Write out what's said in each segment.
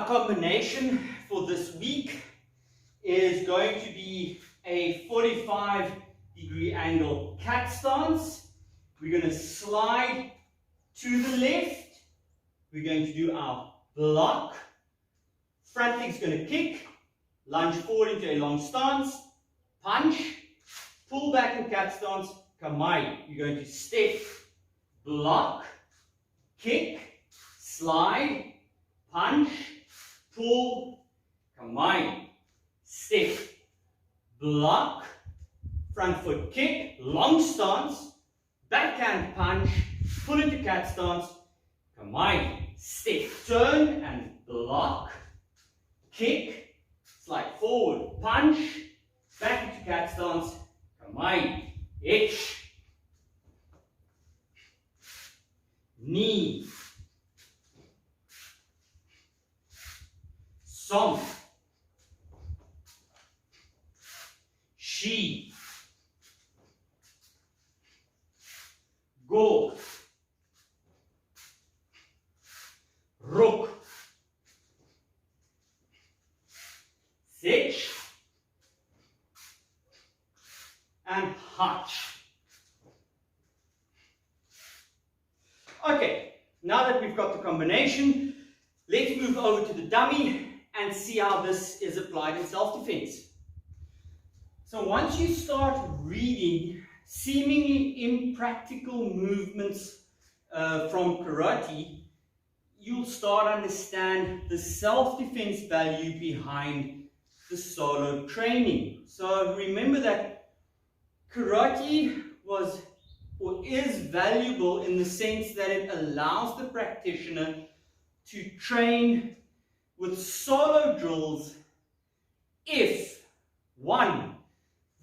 combination for this week is going to be a 45-degree angle cat stance. We're going to slide to the left. We're going to do our block. Front leg's going to kick, lunge forward into a long stance, punch, pull back in cat stance, kamai. You're going to step, block, kick, slide, punch, pull, kamai. Step, block, front foot kick, long stance, backhand punch, pull into cat stance, kamai. Step, turn and block, kick, slide forward, punch, back into cat stance, kamai. Hitch, knee, som, she, go, rook, sitch, and hutch. Okay, now that we've got the combination, let's move over to the dummy and see how this is applied in self-defense. So once you start reading seemingly impractical movements from karate, you'll start understand the self-defense value behind the solo training. So remember that karate was or is valuable in the sense that it allows the practitioner to train with solo drills if, one,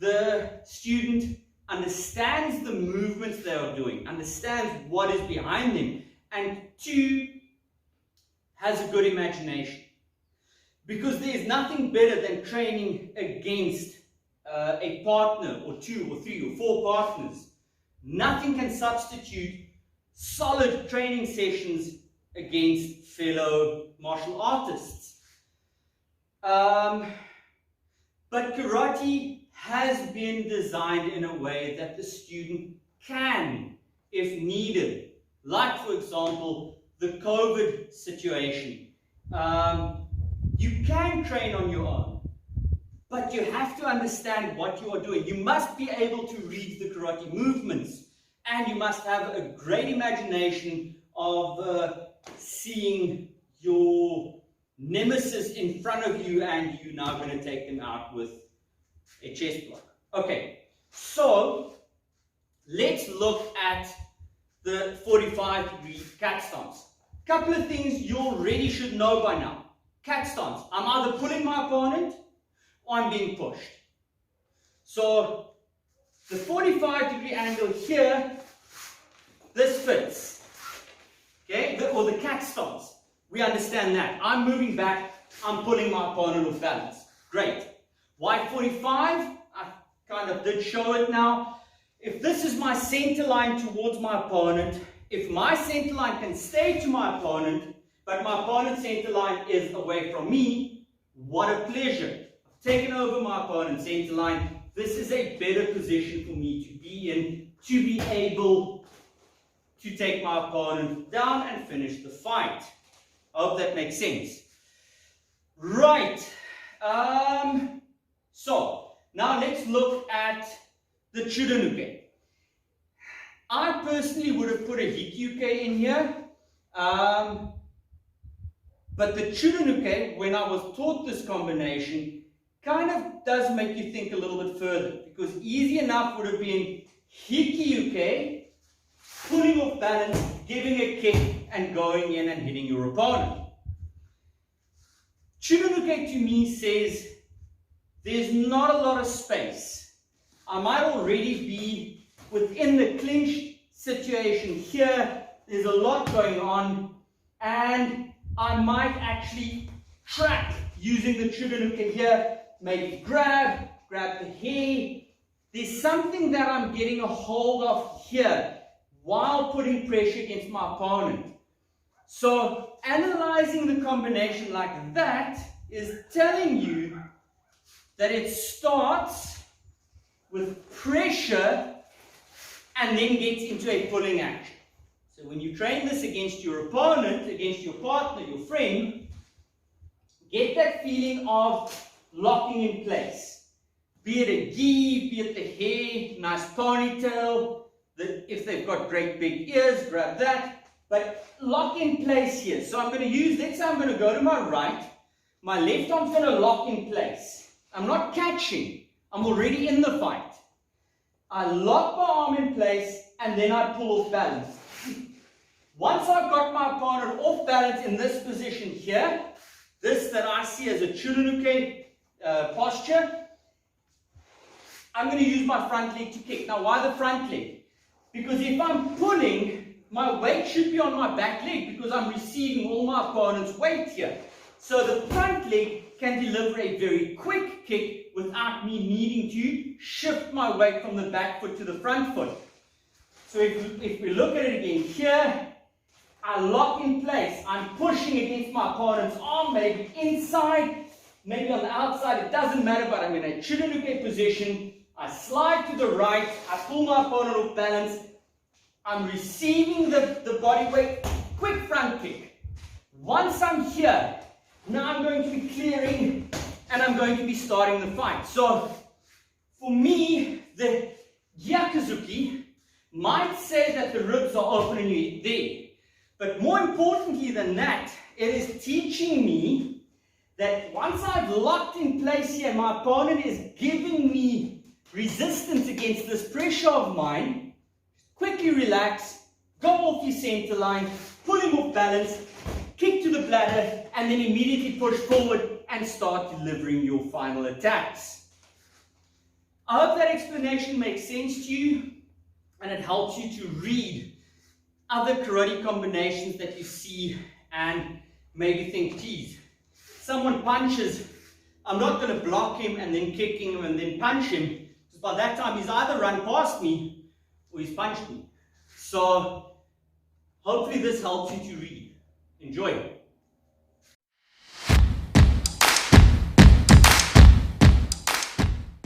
the student understands the movements they are doing, understands what is behind them, and two, has a good imagination. Because there is nothing better than training against a partner or two or three or four partners. Nothing can substitute solid training sessions against fellow martial artists. But karate has been designed in a way that the student can, if needed, like for example, the COVID situation. You can train on your own, but you have to understand what you are doing. You must be able to read the karate movements, and you must have a great imagination of seeing your nemesis in front of you, and you're now going to take them out with a chest block. Okay, so let's look at the 45-degree cat stance. Couple of things you already should know by now. Cat stance. I'm either pulling my opponent or I'm being pushed. So the 45-degree angle here, this fits. Okay, or the cat stance. We understand that. I'm moving back, I'm pulling my opponent off balance. Great. Why 45? I kind of did show it now. If this is my center line towards my opponent, if my center line can stay to my opponent, but my opponent's center line is away from me, what a pleasure. I've taken over my opponent's center line. This is a better position for me to be in, to be able to take my opponent down and finish the fight. I hope that makes sense. Right. So, now let's look at the chudan. I personally would have put a hikyu in here. But the chudan, when I was taught this combination, kind of does make you think a little bit further. Because easy enough would have been hikyu, pulling off balance, giving a kick, and going in and hitting your opponent. Chudan to me says there's not a lot of space. I might already be within the clinched situation here. There's a lot going on, and I might actually track using the chudan here. Maybe grab the hair. There's something that I'm getting a hold of here while putting pressure against my opponent. So analyzing the combination like that is telling you that it starts with pressure and then gets into a pulling action. So when you train this against your opponent, against your partner, your friend, get that feeling of locking in place. Be it a gi, be it the hair, nice ponytail, if they've got great big ears, grab that. But lock in place here. So I'm going to use, let's say I'm going to go to my right. My left arm's going to lock in place. I'm not catching. I'm already in the fight. I lock my arm in place and then I pull off balance. Once I've got my opponent off balance in this position here, this that I see as a chudan posture, I'm going to use my front leg to kick. Now why the front leg? Because if I'm pulling, my weight should be on my back leg because I'm receiving all my opponent's weight here. So the front leg can deliver a very quick kick without me needing to shift my weight from the back foot to the front foot. So if we look at it again here, I lock in place. I'm pushing against my opponent's arm, maybe inside, maybe on the outside, it doesn't matter, but I'm in a chudan position. I slide to the right, I pull my opponent off balance, I'm receiving the body weight, quick front kick. Once I'm here, now I'm going to be clearing and I'm going to be starting the fight. So, for me, the gyaku might say that the ribs are open and you're there. But more importantly than that, it is teaching me that once I've locked in place here, my opponent is giving me resistance against this pressure of mine. Quickly relax, go off your center line, pull him off balance, kick to the bladder, and then immediately push forward and start delivering your final attacks. I hope that explanation makes sense to you and it helps you to read other karate combinations that you see and maybe think, geez, someone punches, I'm not going to block him and then kick him and then punch him. By that time, he's either run past me or he's punched me. So, hopefully this helps you to read. Enjoy.